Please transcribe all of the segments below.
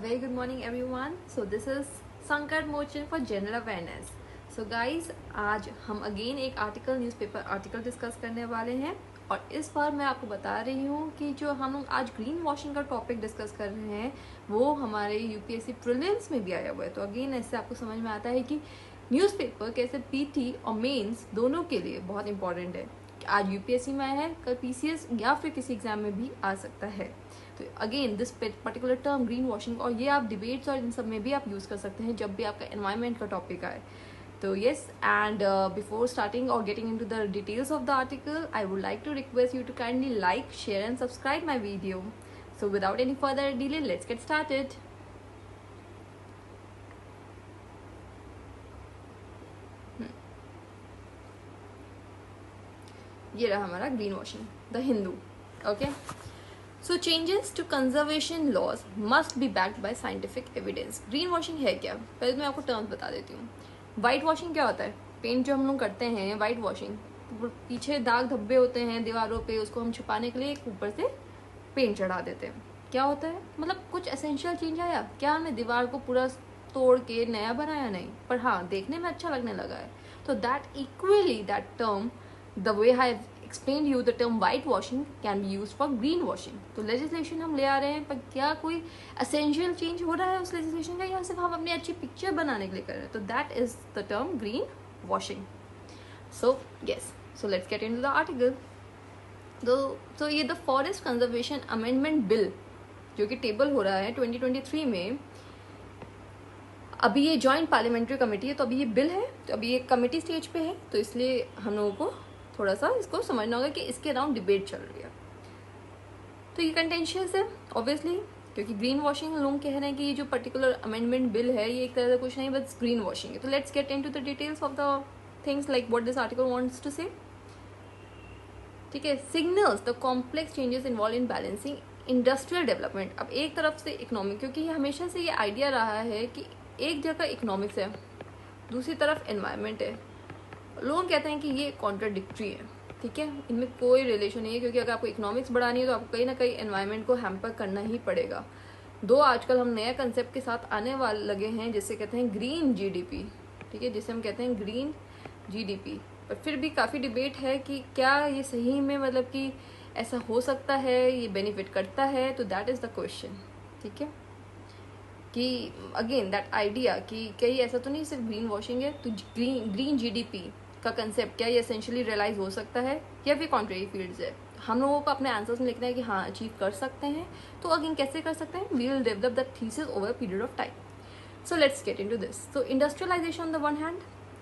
very good morning everyone. So this is Sankat Mochen for General Awareness. So guys, आज हम again एक newspaper article discuss करने वाले हैं और इस बार मैं आपको बता रही हूँ कि जो हम लोग आज ग्रीन वॉशिंग का टॉपिक डिस्कस कर रहे हैं वो हमारे यूपीएससी प्रीलिम्स में भी आया हुआ है। तो अगेन ऐसे आपको समझ में आता है कि न्यूज़पेपर कैसे पीटी और मेंस दोनों के लिए बहुत इंपॉर्टेंट है। आज यूपीएससी में आया है, कल पीसीएस या फिर किसी एग्जाम में भी आ सकता है। तो again this particular term green washing, और ये आप डिबेट्स और इन सब में भी आप यूज़ कर सकते हैं जब भी आपका एनवायरनमेंट का टॉपिक आए। तो yes, and before starting or getting into the details of the article, I would like to request you to kindly like, share and subscribe my video. So without any further delay, let's get started. ये रहा हमारा green washing, the Hindu. Okay, so changes to conservation laws must be backed by scientific evidence. Green washing है क्या, पहले तो मैं आपको terms बता देती हूँ। वाइट वॉशिंग क्या होता है? पेंट जो हम लोग करते हैं वाइट वॉशिंग, पीछे दाग धब्बे होते हैं दीवारों पे, उसको हम छुपाने के लिए एक ऊपर से पेंट चढ़ा देते हैं। क्या होता है, मतलब कुछ एसेंशियल चेंज आया क्या? हमने दीवार को पूरा तोड़ के नया बनाया नहीं, पर हाँ देखने में अच्छा लगने लगा है। तो that equally that term, the way I have explain you, the term white washing can be use for green washing. तो लेजिस्लेशन हम ले आ रहे हैं, पर क्या कोई एसेंशियल चेंज हो रहा है उस लेजिस्लेशन का, या सिर्फ हम अपनी अच्छी पिक्चर बनाने के लिए कर रहे हैं? तो that is the term green washing. So yes, so let's get into the article. तो ये the forest conservation amendment bill जो कि टेबल हो रहा है 2023 में, अभी ये जॉइंट पार्लियामेंट्री कमेटी है, तो अभी ये बिल है, तो अभी ये कमेटी स्टेज पे है, तो इसलिए हम लोगों को थोड़ा सा इसको समझना होगा कि इसके अराउंड डिबेट चल रही है। तो ये कंटेंशियस है ऑब्वियसली, क्योंकि ग्रीन वॉशिंग लोग कह रहे हैं कि ये जो पर्टिकुलर अमेंडमेंट बिल है ये एक तरह से कुछ नहीं बस ग्रीन वॉशिंग है। तो let's get into the details of the things like what this article wants to say. ठीक है, signals the complex changes involve in balancing industrial development. अब एक तरफ से इकोनॉमिक, क्योंकि हमेशा से ये आइडिया रहा है कि एक जगह इकोनॉमिक्स है, दूसरी तरफ एनवायरनमेंट है। लोग कहते हैं कि ये कॉन्ट्राडिक्टरी है, ठीक है, इनमें कोई रिलेशन नहीं है, क्योंकि अगर आपको इकोनॉमिक्स बढ़ानी है तो आपको कहीं ना कहीं एनवायरनमेंट को हैम्पर करना ही पड़ेगा। दो आजकल हम नया कंसेप्ट के साथ आने वाले लगे हैं जिसे कहते हैं ग्रीन जीडीपी, ठीक है, जिसे हम कहते हैं ग्रीन जीडीपी। पर फिर भी काफ़ी डिबेट है कि क्या ये सही में, मतलब कि ऐसा हो सकता है, ये बेनिफिट करता है? तो दैट इज़ द क्वेश्चन, ठीक है, कि अगेन दैट आइडिया कि क्या ये ऐसा तो नहीं सिर्फ ग्रीन वॉशिंग है, तो ग्रीन जीडीपी का कंसेप्ट क्या ये एसेंशियली रियलाइज हो सकता है या फिर कॉन्ट्रेरी फील्ड्स है? हम लोगों को अपने आंसर्स में लिखना है कि हाँ अचीव कर सकते हैं। तो अगेन कैसे कर सकते हैं? We will develop the thesis over period of time. So let's get into this. So industrialisation on the one hand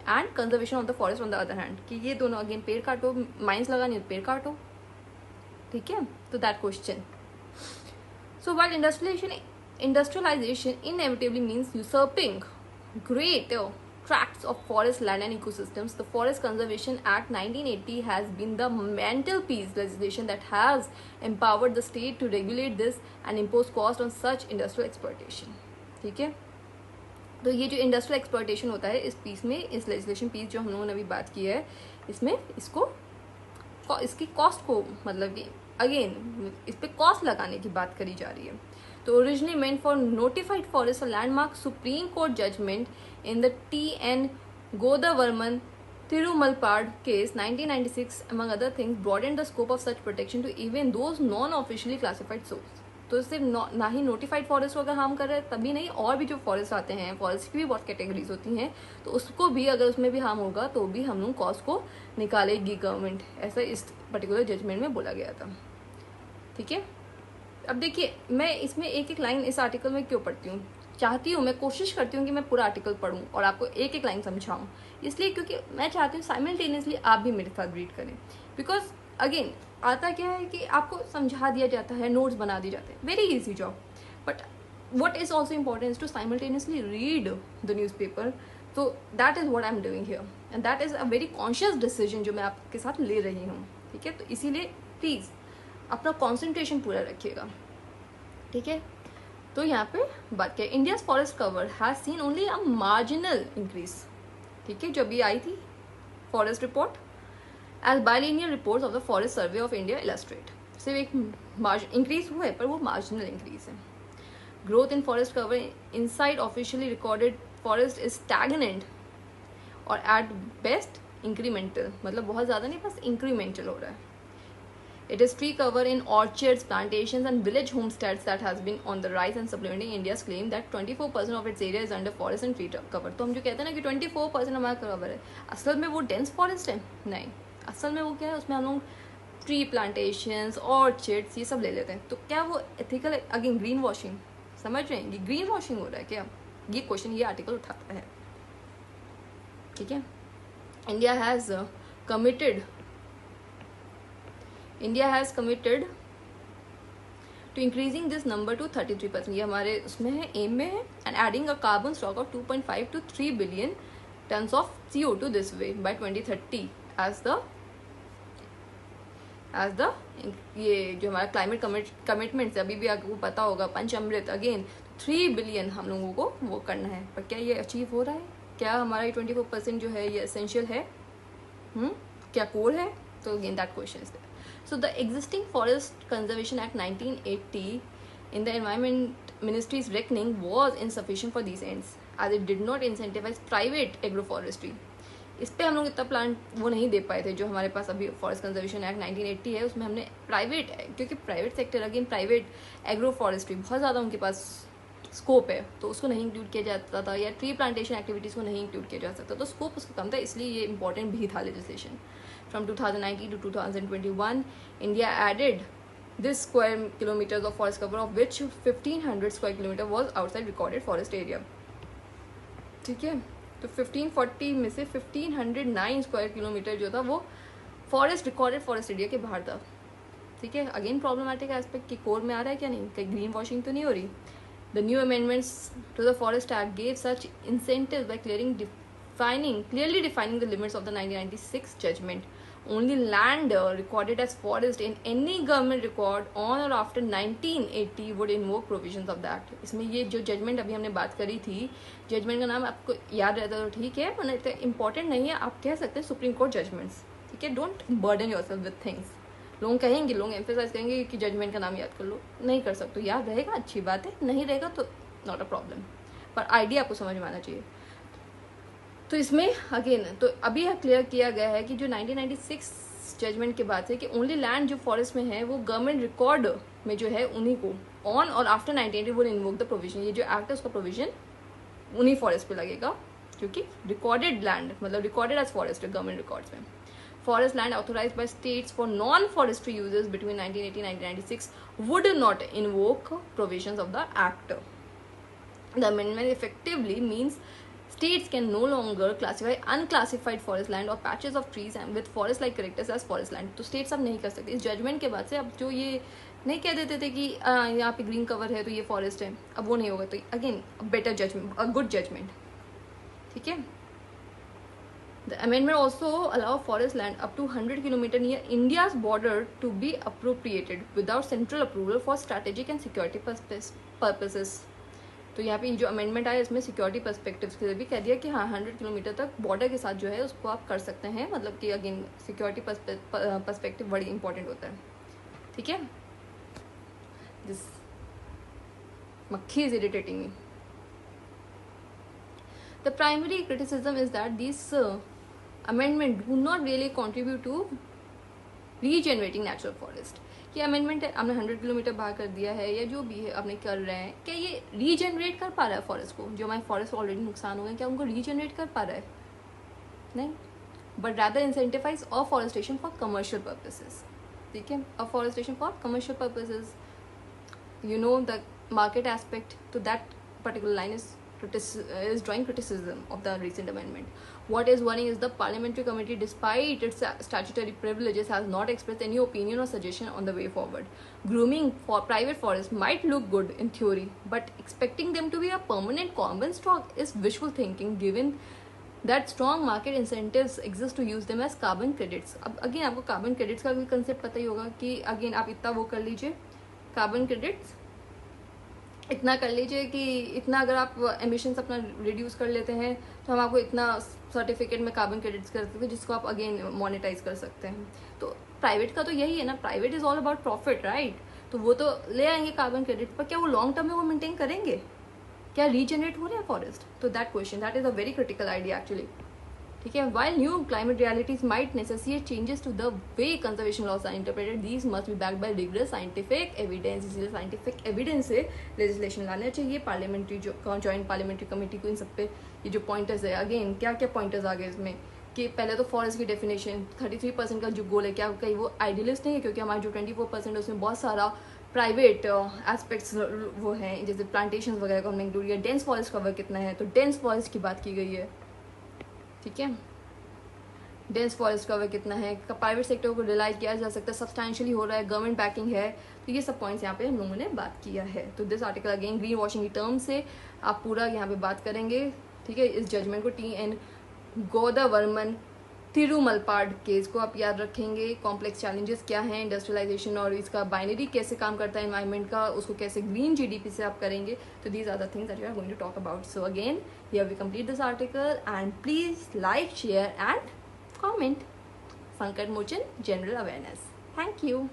and conservation of the forest on the other hand, कि ये दोनों अगेन पेड़ काटो, mines लगानी है पेड़ काटो, ठीक है। तो that question, so while industrialization inevitably means usurping great tracts of forest land and ecosystems, the Forest Conservation Act 1980 has been the mantelpiece legislation that has empowered the state to regulate this and impose cost on such industrial exploitation, ठीक है। तो ये जो industrial exploitation होता है इस piece में, इस लेजिस्लेशन पीस जो हम लोगों ने अभी बात की है, इसमें इसकी कॉस्ट को, मतलब कि अगेन इस पे कॉस्ट लगाने की बात करी जा रही है। तो originally meant for notified forest, landmark supreme court judgment in the TN. Godavarman Thirumulpad case 1996 among other things broadened the scope of such protection to even those non-officially classified zones. तो सिर्फ ना ही नोटिफाइड फॉरेस्ट को अगर हार्म कर रहे हैं तभी नहीं, और भी जो फॉरेस्ट आते हैं, फॉरेस्ट की भी बहुत कैटेगरीज होती हैं, तो उसको भी अगर उसमें भी हार्म होगा तो भी हम लोग कॉस्ट को निकालेगी गवर्नमेंट, ऐसा इस पर्टिकुलर जजमेंट में बोला गया था, ठीक है। अब देखिए, मैं इसमें एक एक लाइन इस आर्टिकल में क्यों पढ़ती हूँ, चाहती हूँ, मैं कोशिश करती हूँ कि मैं पूरा आर्टिकल पढूं और आपको एक एक लाइन समझाऊं, इसलिए क्योंकि मैं चाहती हूँ साइमल्टेनियसली आप भी मेरे साथ रीड करें। बिकॉज अगेन आता क्या है कि आपको समझा दिया जाता है, नोट्स बना दिए जाते हैं, very easy job, but what is also important is to simultaneously read the newspaper. So that is what I'm doing here, and that is a very conscious decision जो मैं आपके साथ ले रही हूँ, ठीक है। तो इसीलिए प्लीज़ अपना कॉन्सेंट्रेशन पूरा रखिएगा, ठीक है। तो यहाँ पे बात क्या है, India's forest cover has seen only a marginal increase, ठीक है, जो अभी आई थी forest report, as biennial reports of the forest survey of India illustrate, सिर्फ एक इंक्रीज हुआ है पर वो मार्जिनल इंक्रीज है। Growth in forest cover inside officially recorded forest is stagnant और एट बेस्ट इंक्रीमेंटल, मतलब बहुत ज़्यादा नहीं, बस इंक्रीमेंटल हो रहा है. It is tree cover in orchards, plantations and village homesteads that has been on the rise and supplementing India's claim that 24% of its area is under forest and tree cover. तो हम जो कहते हैं ना कि 24% हमारा कवर है, असल में वो डेंस फॉरेस्ट है? नहीं, असल में वो क्या है, उसमें हम लोग ट्री प्लांटेशंस, ऑर्चिड्स, ये सब ले लेते हैं. तो क्या वो एथिकल है? अगेन ग्रीन वॉशिंग, समझ रहे हैं, ये ग्रीन वॉशिंग हो रहा है क्या? ये क्वेश्चन ये आर्टिकल उठाता है. ठीक है. India has committed to increasing this number to 33%. ये हमारे उसमें है, एम में है. And adding a carbon stock of 2.5 to 3 billion tons of CO2 this way by 2030 as the ये जो हमारा क्लाइमेट कमिटमेंट्स है, अभी भी आपको पता होगा, पंचामृत, अगेन 3 बिलियन हम लोगों को वो करना है. पर क्या ये अचीव हो रहा है? क्या हमारा 24% जो है ये एसेंशियल है? क्या कोर है? तो again that question is there. So the existing Forest Conservation Act 1980 in the Environment Ministry's reckoning was insufficient for these ends as it did not incentivize private agroforestry. इस पे हम लोग इतना प्लान वो नहीं दे पाए थे. जो हमारे पास अभी फॉरेस्ट कंजर्वेशन एक्ट 1980 है, उसमें हमने प्राइवेट, क्योंकि private sector again private agro forestry बहुत ज़्यादा उनके पास स्कोप है, तो उसको नहीं इंक्लूड किया जाता था, या ट्री प्लांटेशन एक्टिविटीज़ को नहीं इंक्लूड किया जा सकता, तो स्कोप उसका कम था, इसलिए ये इंपॉर्टेंट भी था legislation. From 2019 to 2021, India added this square kilometers of forest cover, of which 1500 square kilometer was outside recorded forest area. ठीक है. तो 1540 में से 1509 स्क्वायर किलोमीटर जो था वो फॉरेस्ट, रिकॉर्डेड फॉरेस्ट एरिया के बाहर था. ठीक है. अगेन प्रॉब्लमेटिक एस्पेक्ट की कोर में आ रहा है क्या? नहीं, कहीं ग्रीन वॉशिंग तो नहीं हो रही. The new amendments to the forest act gave such incentives by clearly defining the limits of the 1996 judgment. Only land recorded as forest in any government record on or after 1980 would invoke provisions of that. इसमें ये जो judgement अभी हमने बात करी थी, judgement का नाम आपको याद रहता तो ठीक है, वरना इतना इंपॉर्टेंट नहीं है. आप कह सकते हैं सुप्रीम कोर्ट जजमेंट्स. ठीक है. Don't burden yourself with things. लोग कहेंगे, लोग एम्फेसाइज करेंगे कि जजमेंट का नाम याद कर लो. नहीं कर सकते, याद रहेगा अच्छी बात है, नहीं रहेगा तो नॉट अ प्रॉब्लम, पर आइडिया आपको समझ में आना चाहिए. तो इसमें अगेन तो अभी क्लियर किया गया है कि जो 1996 जजमेंट के बाद से कि ओनली लैंड जो फॉरेस्ट में है वो गवर्नमेंट रिकॉर्ड में जो है उन्हीं को ऑन और आफ्टर 1980 वो इन्वोक द प्रोविजन. ये जो एक्ट है उसका प्रोविजन उन्हीं फॉरेस्ट पे लगेगा, क्योंकि रिकॉर्डेड लैंड मतलब recorded as forest government records में. Forest land authorised by states for non forestry uses between 1980 1996 would not invoke provisions of the act. The amendment effectively means states can no longer classify unclassified forest land or patches of trees and with forest like characters as forest land. तो states अब नहीं कर सकते. इस judgement के बाद से अब जो ये नहीं कह देते थे कि यहाँ पे ग्रीन कवर है तो ये फॉरेस्ट है, अब वो नहीं होगा. तो again better judgment, a good judgment. ठीक है. The amendment also allow forest land up to 100 km near India's border to be appropriated without central approval for strategic and security purposes. तो यहाँ पे जो अमेंडमेंट आया इसमें सिक्योरिटी पर्सपेक्टिव्स के लिए भी कह दिया कि हाँ 100 किलोमीटर तक बॉर्डर के साथ जो है उसको आप कर सकते हैं, मतलब कि अगेन सिक्योरिटी पर्सपेक्टिव बड़ी इंपॉर्टेंट होता है. ठीक है. दिस मक्खी is irritating me. The primary criticism is that this amendment do not really contribute to regenerating natural forest. ये अमेंडमेंट है, आपने 100 किलोमीटर बाहर कर दिया है या जो भी है आपने कर रहे हैं, क्या ये रीजनरेट कर पा रहा है फॉरेस्ट को? जो हमारे फॉरेस्ट ऑलरेडी नुकसान हो गए, क्या उनको रीजनरेट कर पा रहा है? नहीं. But rather incentivises afforestation for commercial purposes. ठीक है. Afforestation for commercial purposes. You know the market aspect to that particular line is drawing criticism of the recent amendment. What is worrying is the parliamentary committee, despite its statutory privileges, has not expressed any opinion or suggestion on the way forward. Grooming for private forests might look good in theory, but expecting them to be a permanent common stock is wishful thinking, given that strong market incentives exist to use them as carbon credits. अब again आपको carbon credits का भी concept पता ही होगा कि again आप इतना वो कर लीजिए, कार्बन क्रेडिट्स इतना कर लीजिए कि इतना अगर आप एमिशंस अपना रिड्यूस कर लेते हैं तो हम आपको इतना सर्टिफिकेट में कार्बन क्रेडिट्स कर सकते हैं, जिसको आप अगेन मोनेटाइज कर सकते हैं. तो प्राइवेट का तो यही है ना, private is all about profit, right. तो वो तो ले आएंगे कार्बन क्रेडिट, पर क्या वो लॉन्ग टर्म में वो मेंटेन करेंगे? क्या रीजनरेट हो रहा है फॉरेस्ट? तो that question, that is a very critical idea actually. ठीक है, while new climate realities might necessitate changes to the way conservation laws are interpreted, these must be backed by rigorous scientific evidence। इसलिए scientific evidence से legislation लाना चाहिए। Parliamentary जो joint parliamentary committee को इन सब पे ये जो पॉइंटर्स है, अगेन क्या क्या पॉइंटर्स आ गए इसमें कि पहले तो फॉरेस्ट की डेफिनेशन 33% का जो गोल है, क्या कहीं वो आइडियलिस्ट नहीं है? क्योंकि हमारा जो 24% है उसमें बहुत सारा प्राइवेट एस्पेक्ट्स वो हैं, जैसे प्लांटेशन वगैरह को हमने इंक्लूड किया। डेंस फॉरेस्ट कवर कितना है, तो डेंस फॉरेस्ट की बात की गई है। ठीक है, डेंस फॉरेस्ट कवर कितना है, प्राइवेट सेक्टर को रिलाइज किया जा सकता है, सब्सटैंशियली हो रहा है, गवर्नमेंट बैकिंग है, तो ये सब पॉइंट्स यहाँ पे हम लोगों ने बात किया है। तो this article again green washing की टर्म से आप पूरा यहाँ पे बात करेंगे। ठीक है, इस जजमेंट को TN गोदावर्मन तिरुमलपाड केस को आप याद रखेंगे। कॉम्प्लेक्स चैलेंजेस क्या हैं, इंडस्ट्रियलाइजेशन और इसका बाइनरी कैसे काम करता है एनवायरनमेंट का, उसको कैसे ग्रीन GDP से आप करेंगे। तो these are the things that we are going to talk about. So again here we complete this article and please like, share and comment Sankat Mochan General Awareness. Thank you.